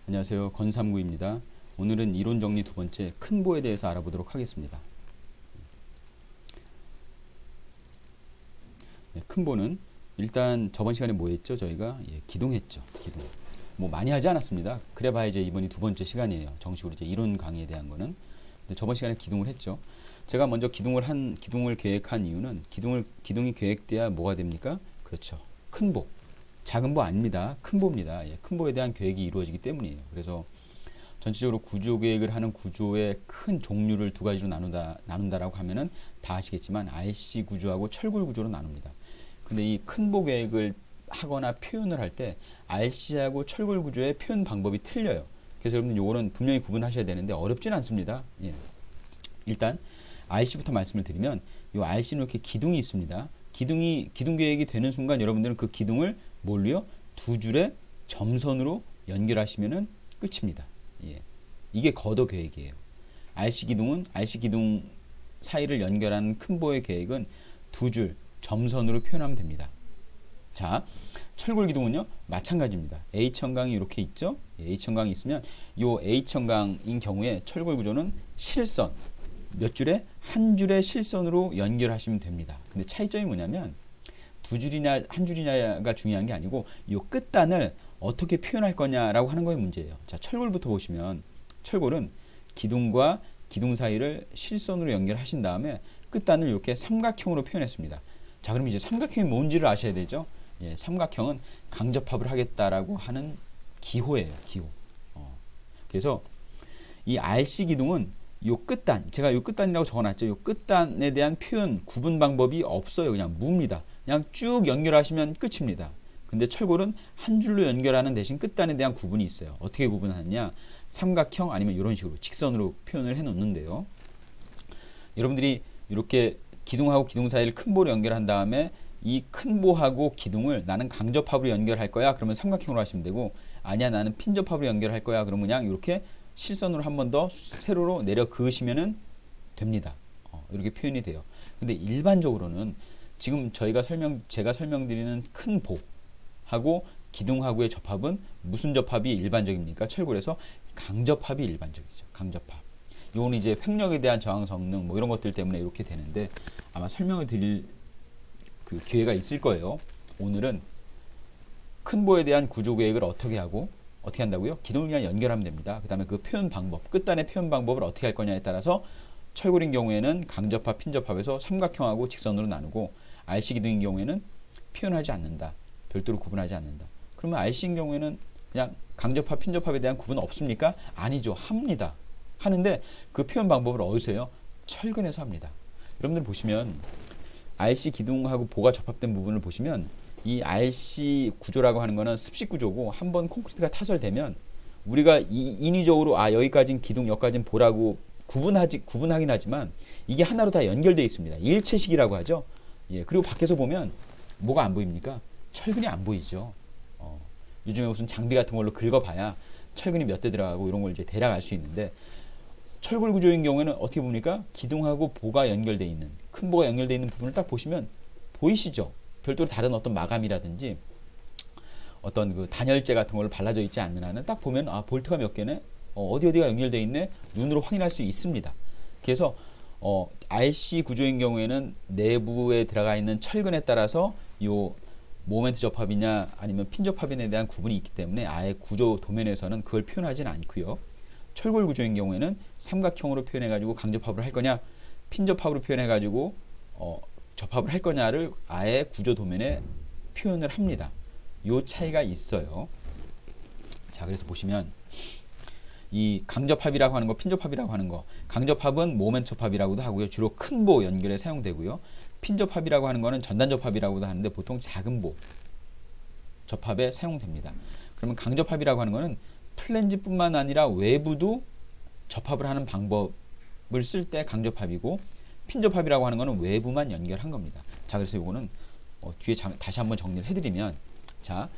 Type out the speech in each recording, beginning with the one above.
안녕하세요. 건삼구입니다. 오늘은 이론 정리 두 번째 큰 보에 대해서 알아보도록 하겠습니다. 네, 큰 보는 일단 저번 시간에 뭐 했죠? 저희가 기둥했죠. 기둥. 뭐 많이 하지 않았습니다. 그래봐야 이제 이번이 두 번째 시간이에요. 정식으로 이제 이론 강의에 대한 거는. 근데 저번 시간에 기둥을 했죠. 제가 먼저 기둥을 계획한 이유는 기둥이 계획돼야 뭐가 됩니까? 그렇죠. 큰 보. 작은 보 아닙니다. 큰 보입니다. 큰 보에 대한 계획이 이루어지기 때문이에요. 그래서 전체적으로 구조 계획을 하는 구조의 큰 종류를 두 가지로 나눈다라고 하면은 다 아시겠지만 RC 구조하고 철골 구조로 나눕니다. 근데 이 큰 보 계획을 하거나 표현을 할 때 RC하고 철골 구조의 표현 방법이 틀려요. 그래서 여러분들 요거는 분명히 구분하셔야 되는데 어렵진 않습니다. 일단 RC부터 말씀을 드리면 요 RC는 이렇게 기둥이 있습니다. 기둥 계획이 되는 순간 여러분들은 그 기둥을 뭘로요? 두 줄의 점선으로 연결하시면은 끝입니다. 이게 거도 계획이에요. RC 기둥 사이를 연결하는 큰 보의 계획은 두 줄 점선으로 표현하면 됩니다. 자, 철골 기둥은요 마찬가지입니다. H형광이 이렇게 있죠. H형광이 있으면 요 H형광인 경우에 철골 구조는 실선 몇 줄에 한 줄의 실선으로 연결하시면 됩니다. 근데 차이점이 뭐냐면 두 줄이냐 한 줄이냐가 중요한 게 아니고 이 끝단을 어떻게 표현할 거냐라고 하는 거에 문제예요. 자, 철골부터 보시면 철골은 기둥과 기둥 사이를 실선으로 연결하신 다음에 끝단을 이렇게 삼각형으로 표현했습니다. 자, 그럼 이제 삼각형이 뭔지를 아셔야 되죠. 삼각형은 강접합을 하겠다라고 하는 기호예요. 기호. 그래서 이 RC 기둥은 요 끝단, 제가 요 끝단이라고 적어놨죠. 요 끝단에 대한 표현, 구분 방법이 없어요. 그냥 무입니다. 그냥 쭉 연결하시면 끝입니다. 근데 철골은 한 줄로 연결하는 대신 끝단에 대한 구분이 있어요. 어떻게 구분하느냐? 삼각형 아니면 이런 식으로 직선으로 표현을 해 놓는데요. 여러분들이 이렇게 기둥하고 기둥 사이를 큰 보로 연결한 다음에 이 큰 보하고 기둥을 나는 강접합으로 연결할 거야. 그러면 삼각형으로 하시면 되고, 아니야 나는 pin접합으로 연결할 거야. 그러면 그냥 이렇게 실선으로 한 번 더 세로로 내려 그으시면은 됩니다. 이렇게 표현이 돼요. 근데 일반적으로는 지금 제가 설명드리는 큰 보하고 기둥하고의 접합은 무슨 접합이 일반적입니까? 철골에서 강접합이 일반적이죠. 강접합. 요거는 이제 횡력에 대한 저항 성능 뭐 이런 것들 때문에 이렇게 되는데 아마 설명을 드릴 그 기회가 있을 거예요. 오늘은 큰 보에 대한 구조 계획을 어떻게 한다고요? 기둥을 그냥 연결하면 됩니다. 그 다음에 그 표현 방법, 끝단의 표현 방법을 어떻게 할 거냐에 따라서 철골인 경우에는 강접합, pin접합에서 삼각형하고 직선으로 나누고, RC 기둥인 경우에는 표현하지 않는다. 별도로 구분하지 않는다. 그러면 RC인 경우에는 그냥 강접합, pin접합에 대한 구분 없습니까? 아니죠. 합니다. 하는데 그 표현 방법을 어디서 해요? 철근에서 합니다. 여러분들 보시면 RC 기둥하고 보가 접합된 부분을 보시면 이 RC 구조라고 하는 거는 습식 구조고, 한번 콘크리트가 타설되면 우리가 인위적으로 여기까지는 기둥, 여기까지는 보라고 구분하긴 하지만 이게 하나로 다 연결되어 있습니다. 일체식이라고 하죠. 그리고 밖에서 보면 뭐가 안 보입니까? 철근이 안 보이죠. 요즘에 무슨 장비 같은 걸로 긁어봐야 철근이 몇 대 들어가고 이런 걸 이제 대략 알 수 있는데, 철골 구조인 경우에는 어떻게 봅니까? 기둥하고 보가 연결되어 있는, 큰 보가 연결되어 있는 부분을 딱 보시면 보이시죠? 별도로 다른 어떤 마감이라든지 어떤 그 단열재 같은 걸로 발라져 있지 않는 한은 딱 보면 볼트가 몇 개네? 어디가 연결되어 있네? 눈으로 확인할 수 있습니다. 그래서 RC 구조인 경우에는 내부에 들어가 있는 철근에 따라서 요 모멘트 접합이냐 아니면 핀 접합에 대한 구분이 있기 때문에 아예 구조 도면에서는 그걸 표현하지는 않고요. 철골 구조인 경우에는 삼각형으로 표현해가지고 강접합을 할 거냐, 핀접합으로 표현해가지고 접합을 할 거냐를 아예 구조 도면에 표현을 합니다. 요 차이가 있어요. 자, 그래서 보시면 이 강접합이라고 하는 거, 핀접합이라고 하는 거, 강접합은 모멘트 접합이라고도 하고요. 주로 큰 보 연결에 사용되고요. 핀접합이라고 하는 거는 전단 접합이라고도 하는데 보통 작은 보 접합에 사용됩니다. 그러면 강접합이라고 하는 거는 플랜지뿐만 아니라 외부도 접합을 하는 방법을 쓸 때 강접합이고, 핀접합이라고 하는 거는 외부만 연결한 겁니다. 자, 그래서 이거는 뒤에 다시 한번 정리를 해드리면, 자,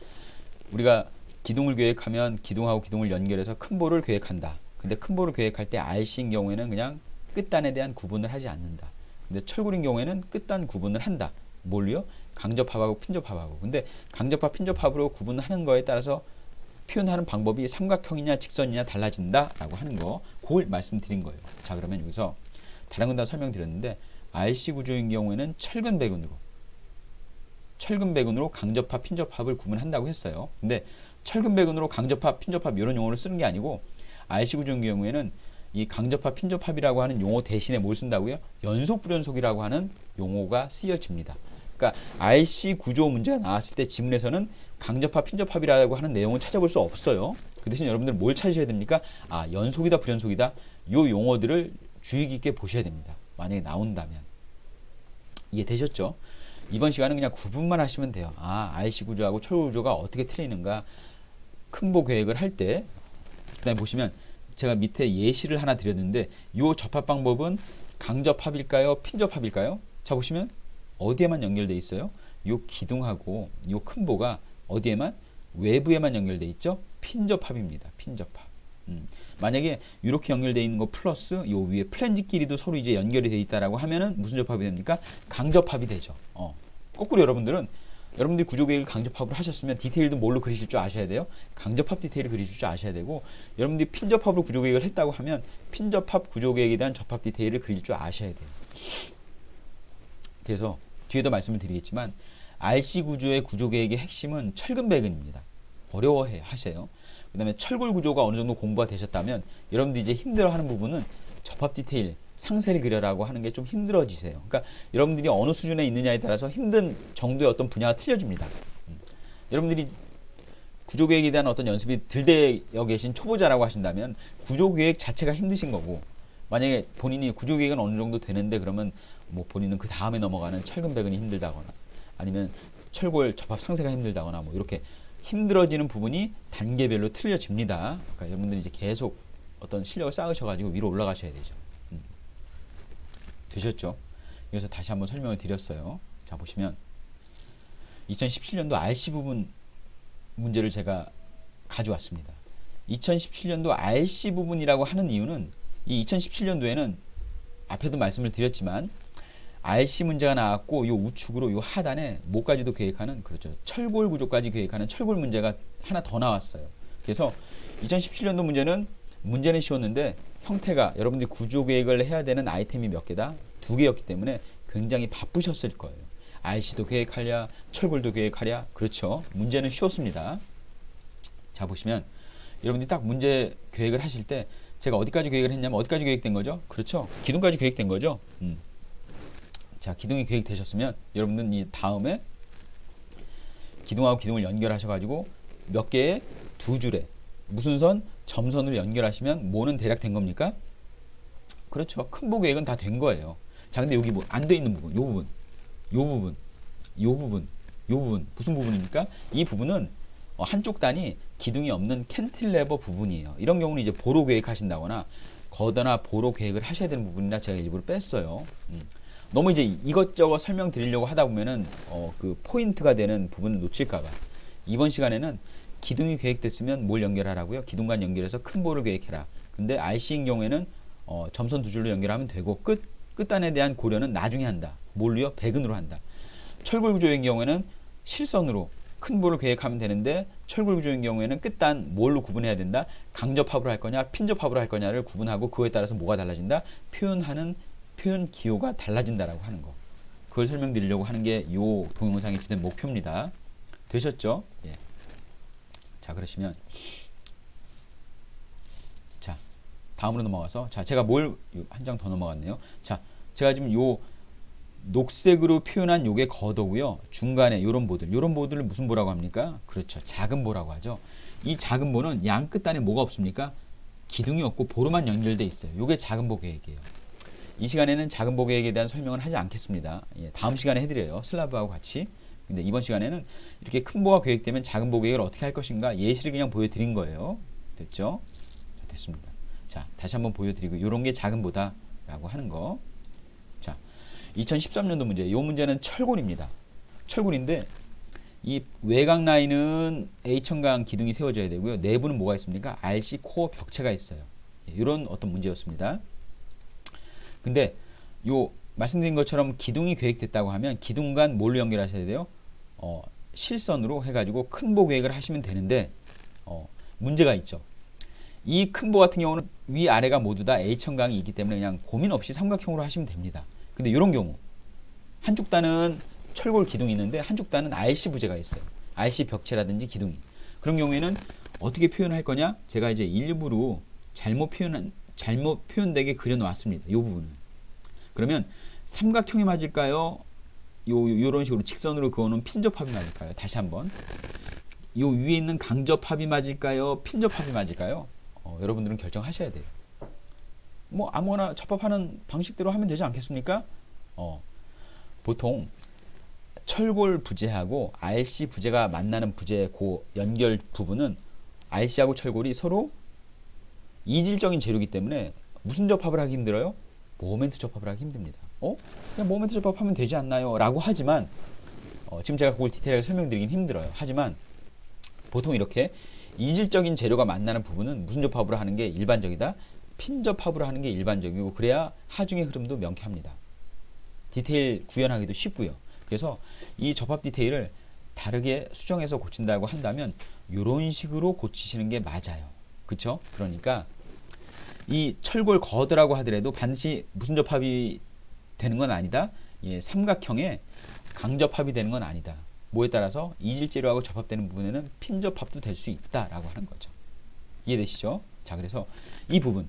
우리가 기둥을 계획하면 기둥하고 기둥을 연결해서 큰 보를 계획한다. 근데 큰 보를 계획할 때 RC인 경우에는 그냥 끝단에 대한 구분을 하지 않는다. 근데 철골인 경우에는 끝단 구분을 한다. 뭘요? 강접합하고 핀접합하고. 근데 강접합, 핀접합으로 구분하는 거에 따라서 표현하는 방법이 삼각형이냐 직선이냐 달라진다라고 하는 거, 그걸 말씀드린 거예요. 자, 그러면 여기서 다른 건 다 설명드렸는데 RC 구조인 경우에는 철근배근으로 강접합, pin접합을 구분한다고 했어요. 근데 철근배근으로 강접합, pin접합 이런 용어를 쓰는 게 아니고 RC 구조인 경우에는 이 강접합, pin접합이라고 하는 용어 대신에 뭘 쓴다고요? 연속 불연속이라고 하는 용어가 쓰여집니다. 그러니까 RC 구조 문제가 나왔을 때 지문에서는 강접합, pin접합이라고 하는 내용을 찾아볼 수 없어요. 그 대신 여러분들 뭘 찾으셔야 됩니까? 아, 연속이다, 불연속이다. 요 용어들을 주의 깊게 보셔야 됩니다. 만약에 나온다면. 이해되셨죠? 이번 시간은 그냥 구분만 하시면 돼요. 아, RC 구조하고 철골 구조가 어떻게 틀리는가. 큰보 계획을 할 때, 그 다음에 보시면 제가 밑에 예시를 하나 드렸는데 요 접합 방법은 강접합일까요? pin접합일까요? 자, 보시면 어디에만 연결되어 있어요? 요 기둥하고 요 큰보가 어디에만? 외부에만 연결되어 있죠? pin접합입니다. pin접합. 만약에 이렇게 연결되어 있는 거 플러스 요 위에 플랜지끼리도 서로 이제 연결이 되어 있다라고 하면은 무슨 접합이 됩니까? 강접합이 되죠. 거꾸로 여러분들이 구조계획을 강접합을 하셨으면 디테일도 뭘로 그리실 줄 아셔야 돼요. 강접합 디테일을 그리실 줄 아셔야 되고, 여러분들이 pin접합으로 구조계획을 했다고 하면 pin접합 구조계획에 대한 접합 디테일을 그릴 줄 아셔야 돼요. 그래서 뒤에도 말씀을 드리겠지만 RC 구조의 구조계획의 핵심은 철근배근입니다. 어려워해 하세요. 그 다음에 철골 구조가 어느 정도 공부가 되셨다면 여러분들이 이제 힘들어하는 부분은 접합 디테일, 상세를 그려라고 하는 게 좀 힘들어지세요. 그러니까 여러분들이 어느 수준에 있느냐에 따라서 힘든 정도의 어떤 분야가 틀려집니다. 여러분들이 구조계획에 대한 어떤 연습이 덜 되어 계신 초보자라고 하신다면 구조계획 자체가 힘드신 거고, 만약에 본인이 구조계획은 어느 정도 되는데 그러면 뭐 본인은 그 다음에 넘어가는 철근배근이 힘들다거나 아니면 철골 접합 상세가 힘들다거나 뭐 이렇게 힘들어지는 부분이 단계별로 틀려집니다. 그러니까 여러분들이 이제 계속 어떤 실력을 쌓으셔가지고 위로 올라가셔야 되죠. 되셨죠? 그래서 다시 한번 설명을 드렸어요. 자, 보시면 2017년도 RC 부분 문제를 제가 가져왔습니다. 2017년도 RC 부분이라고 하는 이유는 이 2017년도에는 앞에도 말씀을 드렸지만 RC 문제가 나왔고 요 우측으로 요 하단에 뭐까지도 계획하는, 그렇죠, 철골 구조까지 계획하는 철골 문제가 하나 더 나왔어요. 그래서 2017년도 문제는 쉬웠는데 형태가 여러분들이 구조 계획을 해야 되는 아이템이 몇 개다? 2개였기 때문에 굉장히 바쁘셨을 거예요. RC도 계획하랴, 철골도 계획하랴. 그렇죠. 문제는 쉬웠습니다. 자, 보시면 여러분들이 딱 문제 계획을 하실 때 제가 어디까지 계획을 했냐면 어디까지 계획된 거죠? 그렇죠. 기둥까지 계획된 거죠. 자, 기둥이 계획되셨으면 여러분들은 이 다음에 기둥하고 기둥을 연결하셔가지고 몇 개의 2줄에 무슨 선? 점선으로 연결하시면 뭐는 대략 된 겁니까? 그렇죠. 큰보 계획은 다 된 거예요. 자, 근데 여기 뭐 안 돼 있는 부분, 요 부분 무슨 부분입니까? 이 부분은 한쪽 단이 기둥이 없는 캔틸레버 부분이에요. 이런 경우는 이제 보로 계획하신다거나 거더나 보로 계획을 하셔야 되는 부분이라 제가 일부러 뺐어요. 너무 이제 이것저것 설명드리려고 하다 보면은 그 포인트가 되는 부분을 놓칠까봐 이번 시간에는 기둥이 계획됐으면 뭘 연결하라고요? 기둥간 연결해서 큰 볼을 계획해라. 근데 RC인 경우에는 점선 2줄로 연결하면 되고 끝단에 대한 고려는 나중에 한다. 뭘로요? 배근으로 한다. 철골 구조인 경우에는 실선으로 큰 볼을 계획하면 되는데 철골 구조인 경우에는 끝단 뭘로 구분해야 된다? 강접합으로 할 거냐, pin접합으로 할 거냐를 구분하고 그거에 따라서 뭐가 달라진다? 표현 기호가 달라진다라고 하는 거. 그걸 설명드리려고 하는 게 요 동영상의 주된 목표입니다. 되셨죠? 예. 자, 그러시면 자, 다음으로 넘어가서, 자, 제가 한 장 더 넘어갔네요. 자, 제가 지금 요 녹색으로 표현한 요게 걷어고요. 중간에 요런 보들을 무슨 보라고 합니까? 그렇죠. 작은 보라고 하죠. 이 작은 보는 양 끝단에 뭐가 없습니까? 기둥이 없고 보로만 연결돼 있어요. 요게 작은 보 계획이에요. 이 시간에는 작은 보 계획에 대한 설명은 하지 않겠습니다. 예, 다음 시간에 해드려요. 슬라브하고 같이. 근데 이번 시간에는 이렇게 큰 보가 계획되면 작은 보 계획을 어떻게 할 것인가 예시를 그냥 보여드린 거예요. 됐죠? 자, 됐습니다. 자, 다시 한번 보여드리고 이런 게 작은 보다라고 하는 거. 자, 2013년도 문제. 이 문제는 철골입니다. 철골인데 이 외곽 라인은 H천강 기둥이 세워져야 되고요. 내부는 뭐가 있습니까? RC 코어 벽체가 있어요. 이런 어떤 문제였습니다. 근데 요 말씀드린 것처럼 기둥이 계획됐다고 하면 기둥간 뭘로 연결하셔야 돼요? 실선으로 해가지고 큰 보 계획을 하시면 되는데 문제가 있죠. 이 큰 보 같은 경우는 위아래가 모두 다 H형광이 있기 때문에 그냥 고민 없이 삼각형으로 하시면 됩니다. 근데 이런 경우 한쪽 단은 철골 기둥이 있는데 한쪽 단은 RC 부재가 있어요. RC 벽체라든지 기둥이. 그런 경우에는 어떻게 표현할 거냐? 제가 이제 일부러 잘못 표현되게 그려놓았습니다. 이 부분은. 그러면 삼각형이 맞을까요? 요런 식으로 직선으로 그어놓은 pin접합이 맞을까요? 다시 한번. 요 위에 있는 강접합이 맞을까요? pin접합이 맞을까요? 여러분들은 결정하셔야 돼요. 뭐 아무거나 접합하는 방식대로 하면 되지 않겠습니까? 보통 철골 부재하고 RC 부재가 만나는 부재 그 연결 부분은 RC하고 철골이 서로 이질적인 재료이기 때문에 무슨 접합을 하기 힘들어요? 모멘트 접합을 하기 힘듭니다. 그냥 모멘트 접합하면 되지 않나요? 라고 하지만 지금 제가 그걸 디테일하게 설명드리긴 힘들어요. 하지만 보통 이렇게 이질적인 재료가 만나는 부분은 무슨 접합으로 하는 게 일반적이다? 핀접합으로 하는 게 일반적이고 그래야 하중의 흐름도 명쾌합니다. 디테일 구현하기도 쉽고요. 그래서 이 접합 디테일을 다르게 수정해서 고친다고 한다면 이런 식으로 고치시는 게 맞아요. 그쵸? 그러니까 이 철골 거드라고 하더라도 반드시 무슨 접합이 되는 건 아니다. 삼각형의 강접합이 되는 건 아니다. 뭐에 따라서 이질재료하고 접합되는 부분에는 핀접합도 될 수 있다라고 하는 거죠. 이해되시죠? 자, 그래서 이 부분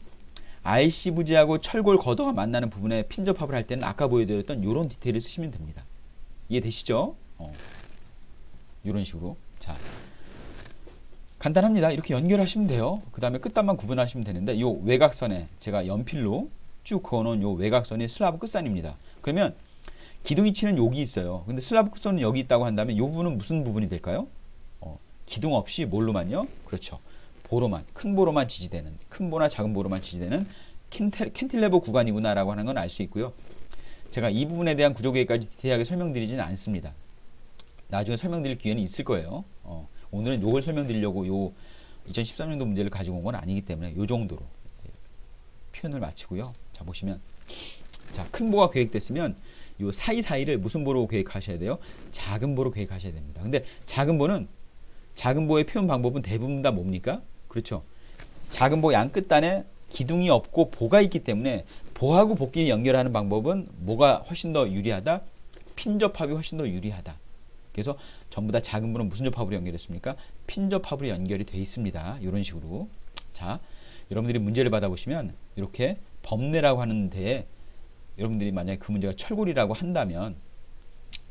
RC 부재하고 철골 거더가 만나는 부분에 핀접합을 할 때는 아까 보여드렸던 이런 디테일을 쓰시면 됩니다. 이해되시죠? 이런 식으로. 자, 간단합니다. 이렇게 연결하시면 돼요. 그 다음에 끝단만 구분하시면 되는데 이 외곽선에 제가 연필로 쭉 그어놓은 이 외곽선이 슬라브 끝선입니다. 그러면 기둥 위치는 여기 있어요. 근데 슬라브 끝선은 여기 있다고 한다면 이 부분은 무슨 부분이 될까요? 기둥 없이 뭘로만요? 그렇죠. 보로만, 큰 보로만 지지되는, 큰 보나 작은 보로만 지지되는 캔틸레버 구간이구나 라고 하는 건 알 수 있고요. 제가 이 부분에 대한 구조계획까지 디테일하게 설명드리지는 않습니다. 나중에 설명드릴 기회는 있을 거예요. 오늘은 이걸 설명드리려고 요 2013년도 문제를 가지고 온 건 아니기 때문에 요 정도로 표현을 마치고요. 자, 보시면 자, 큰 보가 계획됐으면 요 사이사이를 무슨 보로 계획하셔야 돼요? 작은 보로 계획하셔야 됩니다. 근데 작은 보의 표현 방법은 대부분 다 뭡니까? 그렇죠. 작은 보 양 끝단에 기둥이 없고 보가 있기 때문에 보하고 보끼리 연결하는 방법은 뭐가 훨씬 더 유리하다? 핀접합이 훨씬 더 유리하다. 그래서 전부 다 작은 보는 무슨 접합으로 연결했습니까? 핀접합으로 연결이 되어 있습니다. 이런 식으로. 자, 여러분들이 문제를 받아보시면 이렇게 범례라고 하는 데에 여러분들이 만약에 그 문제가 철골이라고 한다면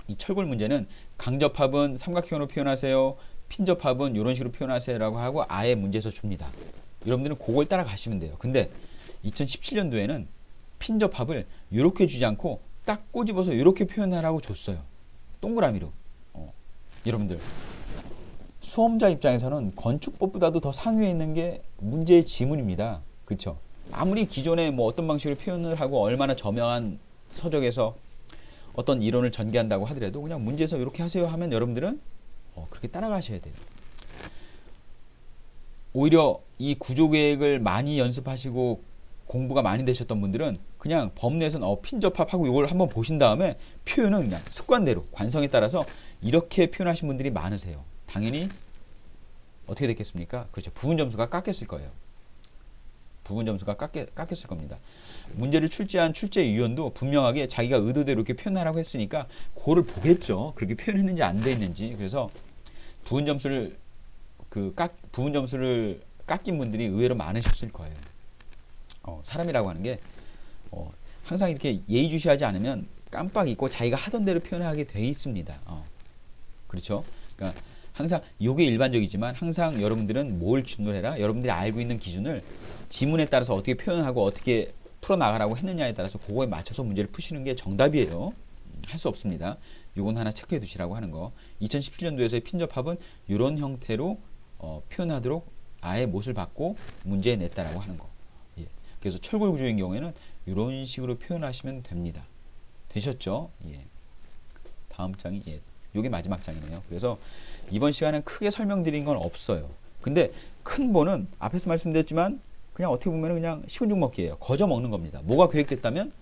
이 철골 문제는 강접합은 삼각형으로 표현하세요. 핀접합은 이런 식으로 표현하세요라고 하고 아예 문제에서 줍니다. 여러분들은 그걸 따라가시면 돼요. 근데 2017년도에는 핀접합을 이렇게 주지 않고 딱 꼬집어서 이렇게 표현하라고 줬어요. 동그라미로. 여러분들 수험자 입장에서는 건축법보다도 더 상위에 있는 게 문제의 지문입니다. 그렇죠? 아무리 기존에 뭐 어떤 방식으로 표현을 하고 얼마나 저명한 서적에서 어떤 이론을 전개한다고 하더라도 그냥 문제에서 이렇게 하세요 하면 여러분들은 그렇게 따라가셔야 돼요. 오히려 이 구조계획을 많이 연습하시고 공부가 많이 되셨던 분들은 그냥 범례에서는 핀접합하고 이걸 한번 보신 다음에 표현은 그냥 습관대로 관성에 따라서 이렇게 표현하신 분들이 많으세요. 당연히 어떻게 됐겠습니까? 그렇죠. 부분 점수가 깎였을 거예요. 부분 점수가 깎였을 겁니다. 문제를 출제한 출제위원도 분명하게 자기가 의도대로 이렇게 표현하라고 했으니까 그거를 보겠죠. 그렇게 표현했는지 안 돼 있는지. 그래서 부분 점수를 깎인 분들이 의외로 많으셨을 거예요. 사람이라고 하는 게 항상 이렇게 예의주시하지 않으면 깜빡 잊고 자기가 하던 대로 표현하게 돼 있습니다. 그렇죠? 그러니까 항상 이게 일반적이지만 항상 여러분들은 뭘 기준으로 해라? 여러분들이 알고 있는 기준을 지문에 따라서 어떻게 표현하고 어떻게 풀어나가라고 했느냐에 따라서 그거에 맞춰서 문제를 푸시는 게 정답이에요. 할 수 없습니다. 요건 하나 체크해 두시라고 하는 거. 2017년도에서의 핀접합은 이런 형태로 표현하도록 아예 못을 받고 문제에 냈다라고 하는 거. 예. 그래서 철골 구조인 경우에는 이런 식으로 표현하시면 됩니다. 되셨죠? 예. 다음 장이 요게 마지막 장이네요. 그래서 이번 시간은 크게 설명드린 건 없어요. 근데 큰 보는 앞에서 말씀드렸지만 그냥 어떻게 보면 그냥 식은 죽 먹기예요. 거저 먹는 겁니다. 뭐가 계획됐다면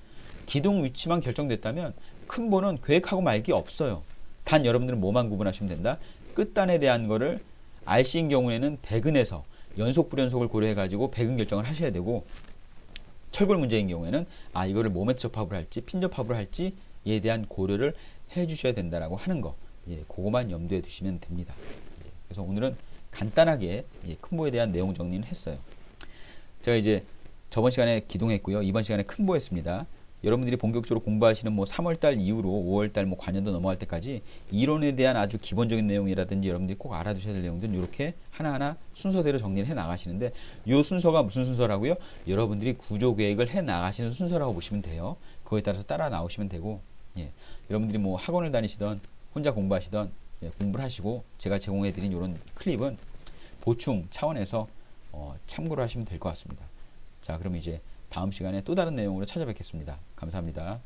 기둥 위치만 결정됐다면 큰 보는 계획하고 말기 없어요. 단 여러분들은 뭐만 구분하시면 된다. 끝단에 대한 거를 RC인 경우에는 대근에서 연속 불연속을 고려해 가지고 배근 결정을 하셔야 되고, 철골 문제인 경우에는 이거를 몸에 접합을 할지 핀 접합을 할지에 대한 고려를 해 주셔야 된다라고 하는 거, 그거만 염두에 두시면 됩니다. 그래서 오늘은 간단하게 큰 보에 대한 내용 정리는 했어요. 제가 이제 저번 시간에 기동했고요. 이번 시간에 큰 보 했습니다. 여러분들이 본격적으로 공부하시는 3월달 이후로 5월달 관연도 넘어갈 때까지 이론에 대한 아주 기본적인 내용이라든지 여러분들이 꼭 알아두셔야 될 내용들은 이렇게 하나하나 순서대로 정리를 해 나가시는데, 이 순서가 무슨 순서라고요? 여러분들이 구조 계획을 해 나가시는 순서라고 보시면 돼요. 그거에 따라서 따라 나오시면 되고, 여러분들이 학원을 다니시던 혼자 공부하시던 공부를 하시고 제가 제공해 드린 이런 클립은 보충 차원에서 참고를 하시면 될 것 같습니다. 자, 그럼 이제 다음 시간에 또 다른 내용으로 찾아뵙겠습니다. 감사합니다.